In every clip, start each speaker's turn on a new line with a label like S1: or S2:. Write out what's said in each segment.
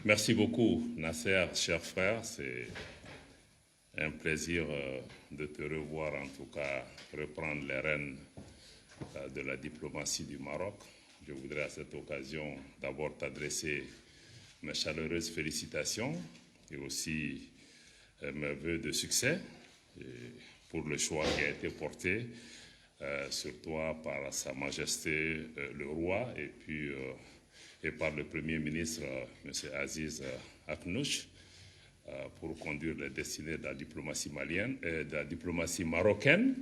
S1: Merci beaucoup, Nasser, cher frère. C'est un plaisir de te revoir, en tout cas, reprendre les rênes de la diplomatie du Maroc. Je voudrais à cette occasion d'abord t'adresser mes chaleureuses félicitations et aussi mes vœux de succès pour le choix qui a été porté sur toi par Sa Majesté le Roi et par le Premier ministre, M. Aziz Aknouch, pour conduire les destinées de la diplomatie malienne, de la diplomatie marocaine.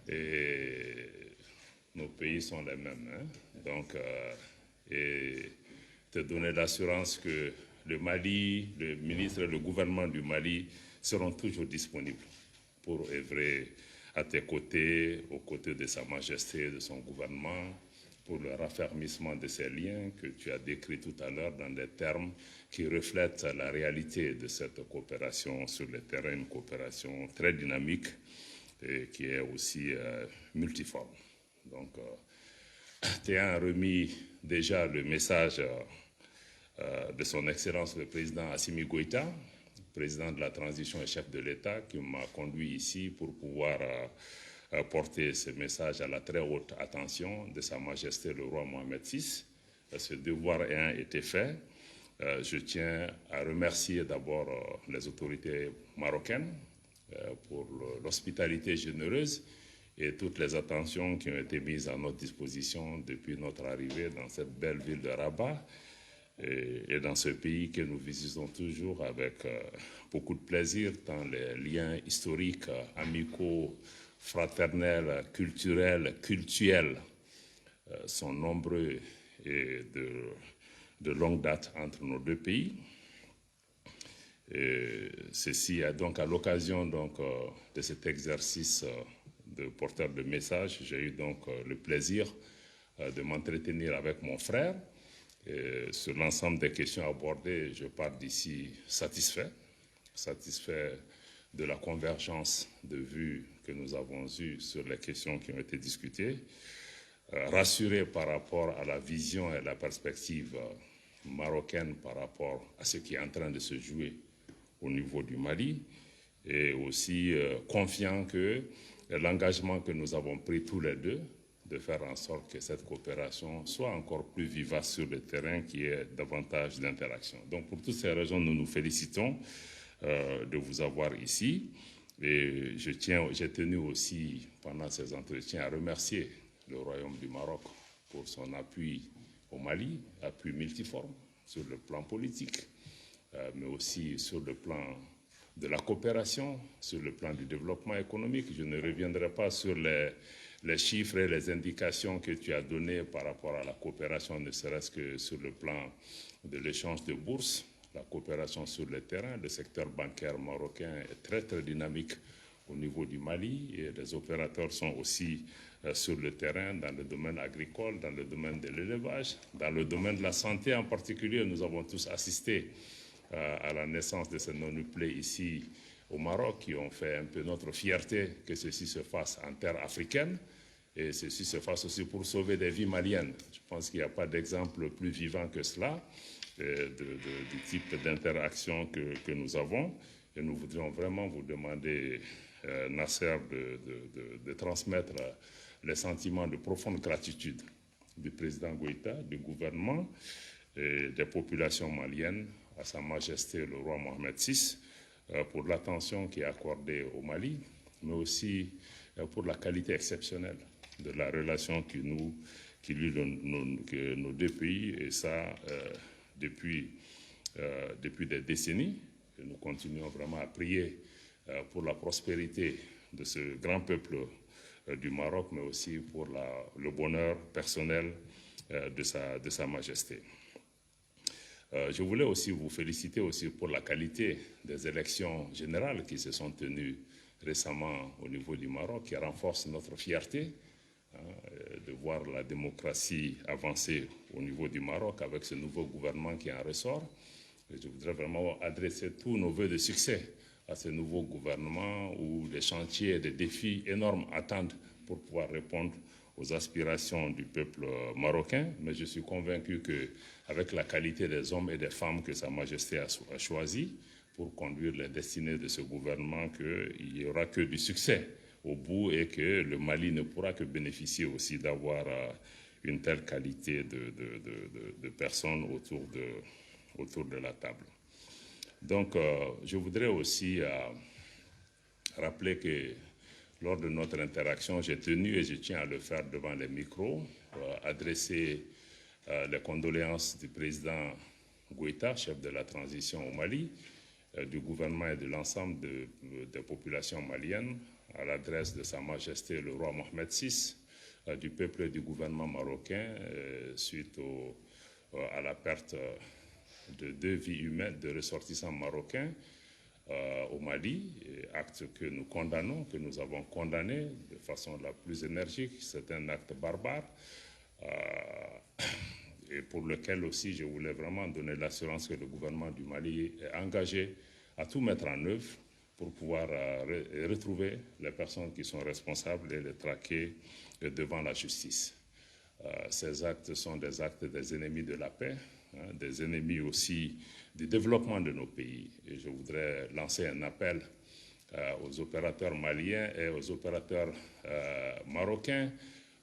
S1: Et nos pays sont les mêmes. Donc, et te donner l'assurance que le Mali, le ministre et le gouvernement du Mali seront toujours disponibles pour œuvrer à tes côtés, aux côtés de Sa Majesté et de son gouvernement, pour le raffermissement de ces liens que tu as décrits tout à l'heure dans des termes qui reflètent la réalité de cette coopération sur le terrain, une coopération très dynamique et qui est aussi multiforme. Donc, tu as remis déjà le message de son Excellence le Président Assimi Goïta, président de la transition et chef de l'État, qui m'a conduit ici pour pouvoir porter ce message à la très haute attention de Sa Majesté le Roi Mohamed VI. Ce devoir ayant été fait, je tiens à remercier d'abord les autorités marocaines pour l'hospitalité généreuse et toutes les attentions qui ont été mises à notre disposition depuis notre arrivée dans cette belle ville de Rabat et dans ce pays que nous visitons toujours avec beaucoup de plaisir, tant les liens historiques, amicaux, fraternels, culturels, cultuels sont nombreux et de longue date entre nos deux pays. Et ceci a donc à l'occasion de cet exercice de porteur de message, j'ai eu donc le plaisir de m'entretenir avec mon frère. Et sur l'ensemble des questions abordées, je pars d'ici satisfait de la convergence de vues que nous avons eue sur les questions qui ont été discutées, rassuré par rapport à la vision et la perspective marocaine par rapport à ce qui est en train de se jouer au niveau du Mali, et aussi confiant que l'engagement que nous avons pris tous les deux de faire en sorte que cette coopération soit encore plus vivace sur le terrain, qui ait davantage d'interaction. Donc pour toutes ces raisons, nous nous félicitons de vous avoir ici. Et j'ai tenu aussi, pendant ces entretiens, à remercier le Royaume du Maroc pour son appui au Mali, appui multiforme sur le plan politique, mais aussi sur le plan de la coopération, sur le plan du développement économique. Je ne reviendrai pas sur les chiffres et les indications que tu as données par rapport à la coopération, ne serait-ce que sur le plan de l'échange de bourses, la coopération sur le terrain. Le secteur bancaire marocain est très, très dynamique au niveau du Mali et les opérateurs sont aussi sur le terrain dans le domaine agricole, dans le domaine de l'élevage, dans le domaine de la santé en particulier. Nous avons tous assisté à la naissance de ces non-nucléés ici au Maroc, qui ont fait un peu notre fierté que ceci se fasse en terre africaine et ceci se fasse aussi pour sauver des vies maliennes. Je pense qu'il n'y a pas d'exemple plus vivant que cela du type d'interaction que nous avons, et nous voudrions vraiment vous demander, Nasser, de transmettre les sentiments de profonde gratitude du président Goïta, du gouvernement et des populations maliennes à Sa Majesté le Roi Mohamed VI pour l'attention qui est accordée au Mali, mais aussi pour la qualité exceptionnelle de la relation qui lie nos deux pays, et ça depuis des décennies. Et nous continuons vraiment à prier pour la prospérité de ce grand peuple du Maroc, mais aussi pour le bonheur personnel de Sa Majesté. Je voulais aussi vous féliciter aussi pour la qualité des élections générales qui se sont tenues récemment au niveau du Maroc, qui renforcent notre fierté de voir la démocratie avancer au niveau du Maroc avec ce nouveau gouvernement qui en ressort. Et je voudrais vraiment adresser tous nos vœux de succès à ce nouveau gouvernement où les chantiers et les défis énormes attendent pour pouvoir répondre aux aspirations du peuple marocain, mais je suis convaincu qu'avec la qualité des hommes et des femmes que Sa Majesté a choisis pour conduire les destinées de ce gouvernement, qu'il n'y aura que du succès au bout et que le Mali ne pourra que bénéficier aussi d'avoir une telle qualité de personnes autour de la table. Donc, je voudrais aussi rappeler que lors de notre interaction, j'ai tenu, et je tiens à le faire devant les micros, adresser les condoléances du président Goïta, chef de la transition au Mali, du gouvernement et de l'ensemble des populations maliennes, à l'adresse de Sa Majesté le roi Mohamed VI, du peuple et du gouvernement marocain, suite à la perte de 2 vies humaines de ressortissants marocains au Mali, acte que nous condamnons, que nous avons condamné de façon la plus énergique. C'est un acte barbare et pour lequel aussi je voulais vraiment donner l'assurance que le gouvernement du Mali est engagé à tout mettre en œuvre pour pouvoir retrouver les personnes qui sont responsables et les traquer devant la justice. Ces actes sont des actes des ennemis de la paix, des ennemis aussi du développement de nos pays. Et je voudrais lancer un appel aux opérateurs maliens et aux opérateurs marocains,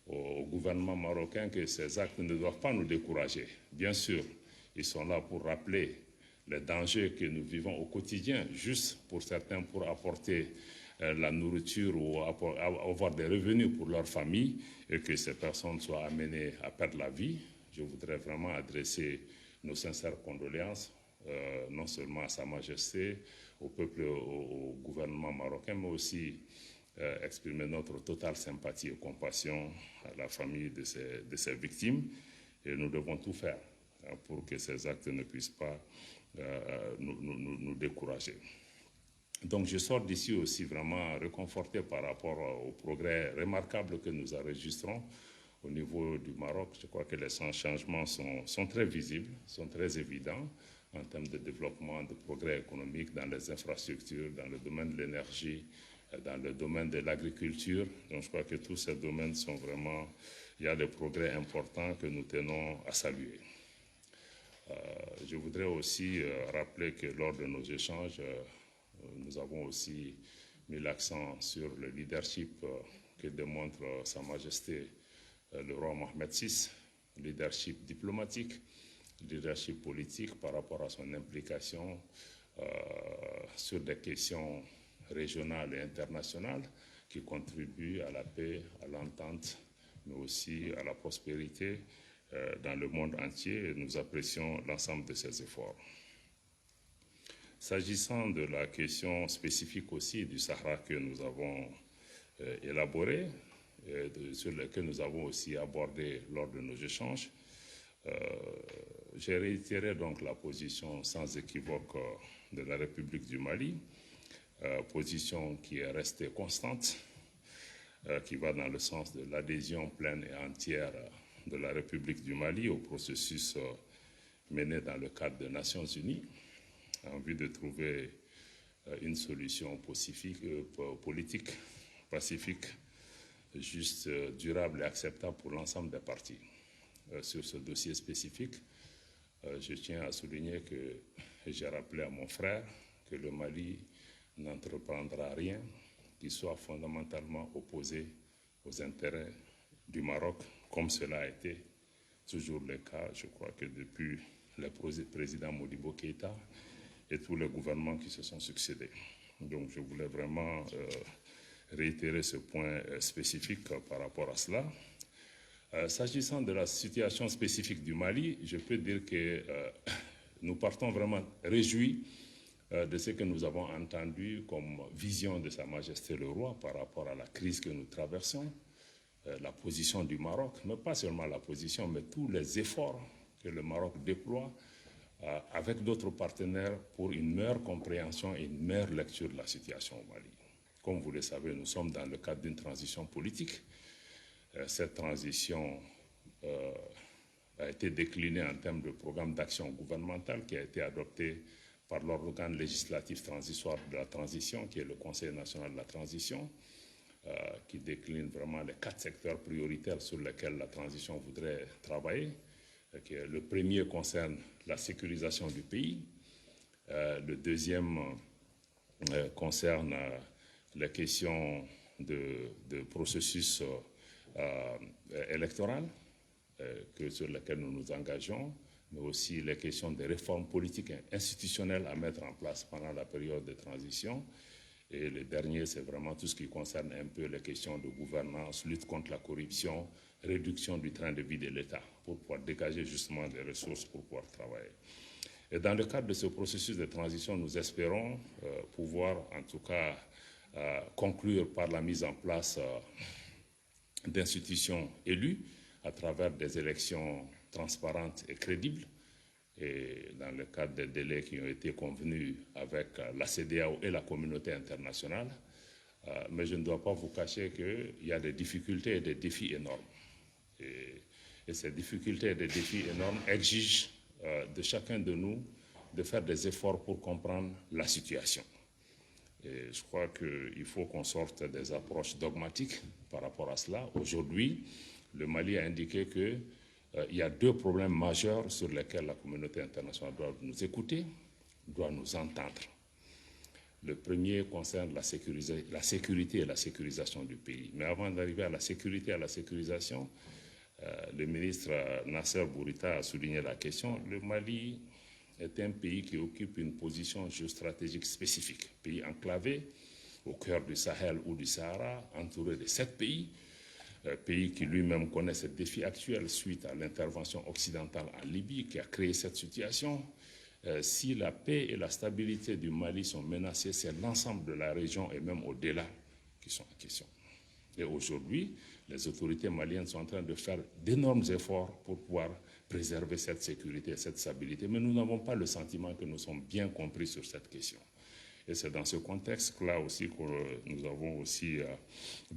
S1: au gouvernement marocain, que ces actes ne doivent pas nous décourager. Bien sûr, ils sont là pour rappeler les dangers que nous vivons au quotidien, juste pour certains pour apporter la nourriture ou avoir des revenus pour leur famille et que ces personnes soient amenées à perdre la vie. Je voudrais vraiment adresser nos sincères condoléances, non seulement à Sa Majesté, au peuple, au gouvernement marocain, mais aussi exprimer notre totale sympathie et compassion à la famille de ces victimes. Et nous devons tout faire pour que ces actes ne puissent pas nous décourager. Donc je sors d'ici aussi vraiment réconforté par rapport au progrès remarquable que nous enregistrons au niveau du Maroc. Je crois que les changements sont très visibles, sont très évidents en termes de développement, de progrès économique dans les infrastructures, dans le domaine de l'énergie, dans le domaine de l'agriculture. Donc je crois que tous ces domaines sont vraiment, il y a des progrès importants que nous tenons à saluer. Je voudrais aussi rappeler que lors de nos échanges, nous avons aussi mis l'accent sur le leadership que démontre Sa Majesté le roi Mohamed VI, leadership diplomatique, leadership politique par rapport à son implication sur des questions régionales et internationales qui contribuent à la paix, à l'entente, mais aussi à la prospérité dans le monde entier, et nous apprécions l'ensemble de ces efforts. S'agissant de la question spécifique aussi du Sahara que nous avons élaborée, sur laquelle nous avons aussi abordé lors de nos échanges, j'ai réitéré donc la position sans équivoque de la République du Mali, position qui est restée constante, qui va dans le sens de l'adhésion pleine et entière de la République du Mali au processus mené dans le cadre des Nations Unies en vue de trouver une solution politique, pacifique, juste, durable et acceptable pour l'ensemble des parties. Sur ce dossier spécifique, je tiens à souligner que j'ai rappelé à mon frère que le Mali n'entreprendra rien qui soit fondamentalement opposé aux intérêts du Maroc, comme cela a été toujours le cas, je crois que depuis le président Modibo Keïta et tous les gouvernements qui se sont succédés. Donc je voulais vraiment réitérer ce point spécifique par rapport à cela. S'agissant de la situation spécifique du Mali, je peux dire que nous partons vraiment réjouis de ce que nous avons entendu comme vision de Sa Majesté le Roi par rapport à la crise que nous traversons, la position du Maroc, mais pas seulement la position, mais tous les efforts que le Maroc déploie avec d'autres partenaires pour une meilleure compréhension et une meilleure lecture de la situation au Mali. Comme vous le savez, nous sommes dans le cadre d'une transition politique. Cette transition a été déclinée en termes de programme d'action gouvernemental qui a été adopté par l'organe législatif transitoire de la transition, qui est le Conseil national de la transition. qui décline vraiment les 4 secteurs prioritaires sur lesquels la transition voudrait travailler. Le premier concerne la sécurisation du pays. Le deuxième concerne les questions de processus électoral sur lesquels nous nous engageons, mais aussi les questions des réformes politiques et institutionnelles à mettre en place pendant la période de transition. Et le dernier, c'est vraiment tout ce qui concerne un peu les questions de gouvernance, lutte contre la corruption, réduction du train de vie de l'État, pour pouvoir dégager justement des ressources pour pouvoir travailler. Et dans le cadre de ce processus de transition, nous espérons pouvoir en tout cas conclure par la mise en place d'institutions élues à travers des élections transparentes et crédibles, et dans le cadre des délais qui ont été convenus avec la CEDEAO et la communauté internationale. Mais je ne dois pas vous cacher qu'il y a des difficultés et des défis énormes. Et ces difficultés et des défis énormes exigent de chacun de nous de faire des efforts pour comprendre la situation. Et je crois qu'il faut qu'on sorte des approches dogmatiques par rapport à cela. Aujourd'hui, le Mali a indiqué qu'il y a 2 problèmes majeurs sur lesquels la communauté internationale doit nous écouter, doit nous entendre. Le premier concerne la sécurité et la sécurisation du pays. Mais avant d'arriver à la sécurité et à la sécurisation, le ministre Nasser Bourita a souligné la question. Le Mali est un pays qui occupe une position géostratégique spécifique. Pays enclavé au cœur du Sahel ou du Sahara, entouré de 7 pays, pays qui lui-même connaît ce défi actuel suite à l'intervention occidentale en Libye qui a créé cette situation. Si la paix et la stabilité du Mali sont menacées, c'est l'ensemble de la région et même au-delà qui sont en question. Et aujourd'hui, les autorités maliennes sont en train de faire d'énormes efforts pour pouvoir préserver cette sécurité et cette stabilité. Mais nous n'avons pas le sentiment que nous sommes bien compris sur cette question. Et c'est dans ce contexte-là aussi que nous avons aussi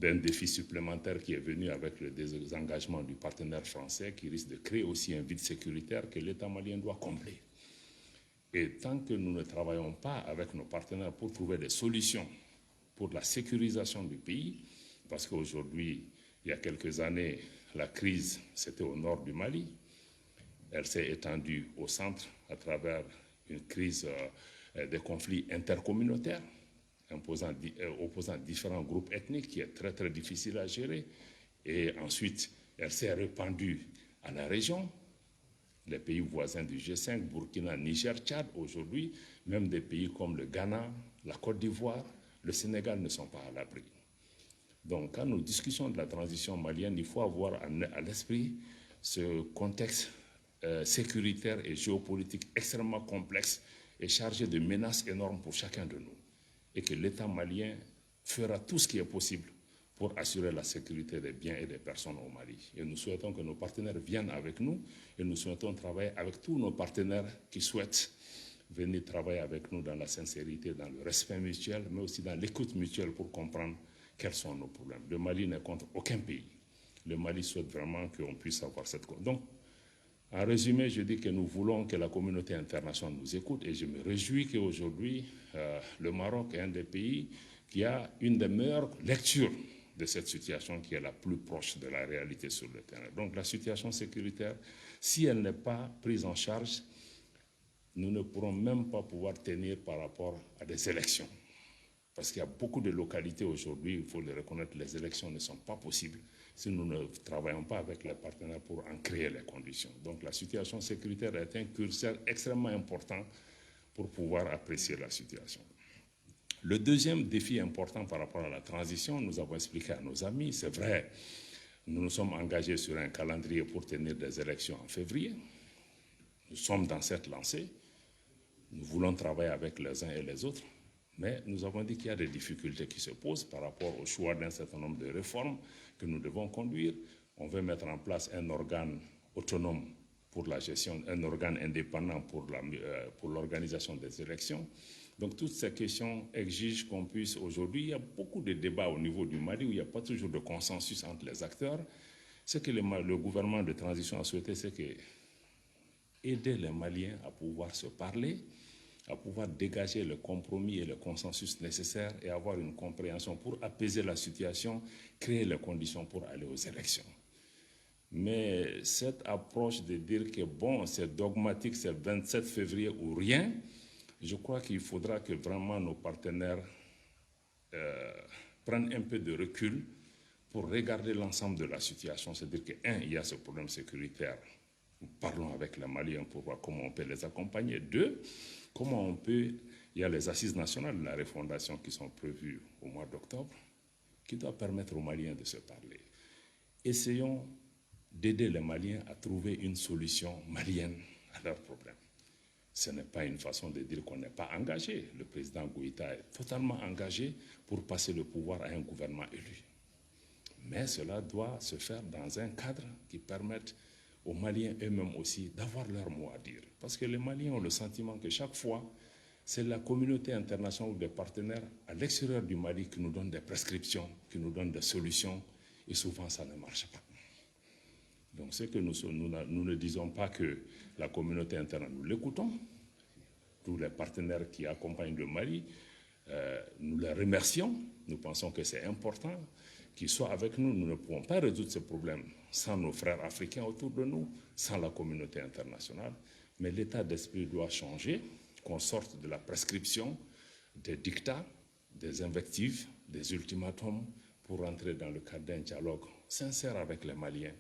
S1: un défi supplémentaire qui est venu avec le désengagement du partenaire français qui risque de créer aussi un vide sécuritaire que l'État malien doit combler. Et tant que nous ne travaillons pas avec nos partenaires pour trouver des solutions pour la sécurisation du pays, parce qu'aujourd'hui, il y a quelques années, la crise, c'était au nord du Mali. Elle s'est étendue au centre à travers une crise des conflits intercommunautaires, opposant différents groupes ethniques, qui est très, très difficile à gérer. Et ensuite, elle s'est répandue à la région, les pays voisins du G5, Burkina, Niger, Tchad. Aujourd'hui, même des pays comme le Ghana, la Côte d'Ivoire, le Sénégal ne sont pas à l'abri. Donc, quand nous discutons de la transition malienne, il faut avoir à l'esprit ce contexte sécuritaire et géopolitique extrêmement complexe et chargé de menaces énormes pour chacun de nous. Et que l'État malien fera tout ce qui est possible pour assurer la sécurité des biens et des personnes au Mali. Et nous souhaitons que nos partenaires viennent avec nous et nous souhaitons travailler avec tous nos partenaires qui souhaitent venir travailler avec nous dans la sincérité, dans le respect mutuel, mais aussi dans l'écoute mutuelle pour comprendre quels sont nos problèmes. Le Mali n'est contre aucun pays. Le Mali souhaite vraiment qu'on puisse avoir cette... Donc, en résumé, je dis que nous voulons que la communauté internationale nous écoute et je me réjouis qu'aujourd'hui, le Maroc est un des pays qui a une des meilleures lectures de cette situation qui est la plus proche de la réalité sur le terrain. Donc la situation sécuritaire, si elle n'est pas prise en charge, nous ne pourrons même pas pouvoir tenir par rapport à des élections. Parce qu'il y a beaucoup de localités aujourd'hui, il faut le reconnaître, les élections ne sont pas possibles si nous ne travaillons pas avec les partenaires pour en créer les conditions. Donc la situation sécuritaire est un curseur extrêmement important pour pouvoir apprécier la situation. Le deuxième défi important par rapport à la transition, nous avons expliqué à nos amis, c'est vrai, nous nous sommes engagés sur un calendrier pour tenir des élections en février. Nous sommes dans cette lancée. Nous voulons travailler avec les uns et les autres. Mais nous avons dit qu'il y a des difficultés qui se posent par rapport au choix d'un certain nombre de réformes que nous devons conduire. On veut mettre en place un organe autonome pour la gestion, un organe indépendant pour l'organisation des élections. Donc toutes ces questions exigent qu'on puisse aujourd'hui, il y a beaucoup de débats au niveau du Mali où il n'y a pas toujours de consensus entre les acteurs. Ce que le gouvernement de transition a souhaité, c'est que aider les Maliens à pouvoir se parler, à pouvoir dégager le compromis et le consensus nécessaires et avoir une compréhension pour apaiser la situation, créer les conditions pour aller aux élections. Mais cette approche de dire que bon, c'est dogmatique, c'est le 27 février ou rien, je crois qu'il faudra que vraiment nos partenaires prennent un peu de recul pour regarder l'ensemble de la situation. C'est-à-dire que, il y a ce problème sécuritaire. Parlons avec les Maliens pour voir comment on peut les accompagner. Deux, comment on peut... Il y a les assises nationales de la refondation qui sont prévues au mois d'octobre, qui doivent permettre aux Maliens de se parler. Essayons d'aider les Maliens à trouver une solution malienne à leurs problèmes. Ce n'est pas une façon de dire qu'on n'est pas engagé. Le président Goïta est totalement engagé pour passer le pouvoir à un gouvernement élu. Mais cela doit se faire dans un cadre qui permette aux Maliens eux-mêmes aussi d'avoir leur mot à dire. Parce que les Maliens ont le sentiment que chaque fois, c'est la communauté internationale ou des partenaires à l'extérieur du Mali qui nous donnent des prescriptions, qui nous donnent des solutions, et souvent ça ne marche pas. Donc c'est que nous ne disons pas que la communauté internationale, nous l'écoutons, tous les partenaires qui accompagnent le Mali, nous les remercions, nous pensons que c'est important qu'ils soient avec nous. Nous ne pouvons pas résoudre ce problème sans nos frères africains autour de nous, sans la communauté internationale. Mais l'état d'esprit doit changer, qu'on sorte de la prescription, des dictats, des invectives, des ultimatums, pour entrer dans le cadre d'un dialogue sincère avec les Maliens,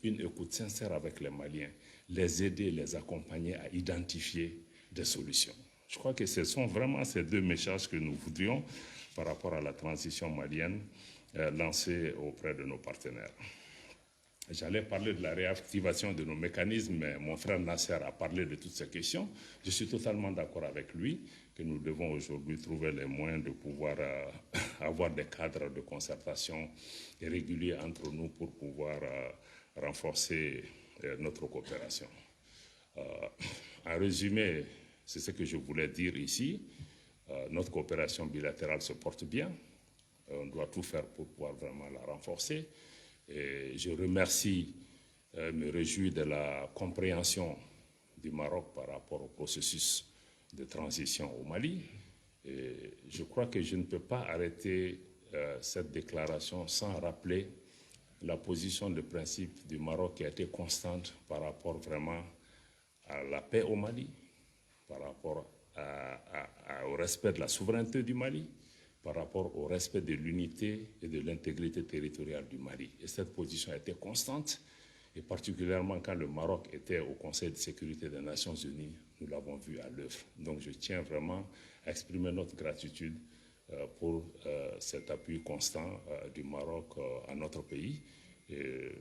S1: une écoute sincère avec les Maliens, les aider, les accompagner à identifier des solutions. Je crois que ce sont vraiment ces deux messages que nous voudrions par rapport à la transition malienne lancée auprès de nos partenaires. J'allais parler de la réactivation de nos mécanismes, mais mon frère Nasser a parlé de toutes ces questions. Je suis totalement d'accord avec lui que nous devons aujourd'hui trouver les moyens de pouvoir avoir des cadres de concertation réguliers entre nous pour pouvoir renforcer notre coopération. En résumé, c'est ce que je voulais dire ici. Notre coopération bilatérale se porte bien. On doit tout faire pour pouvoir vraiment la renforcer. Et je remercie, me réjouis de la compréhension du Maroc par rapport au processus de transition au Mali. Et je crois que je ne peux pas arrêter cette déclaration sans rappeler la position de principe du Maroc qui a été constante par rapport vraiment à la paix au Mali, par rapport au respect de la souveraineté du Mali, par rapport au respect de l'unité et de l'intégrité territoriale du Mali. Et cette position a été constante, et particulièrement quand le Maroc était au Conseil de sécurité des Nations Unies, nous l'avons vu à l'œuvre. Donc je tiens vraiment à exprimer notre gratitude pour cet appui constant du Maroc à notre pays. Et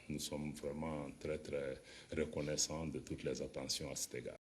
S1: nous sommes vraiment très, très reconnaissants de toutes les attentions à cet égard.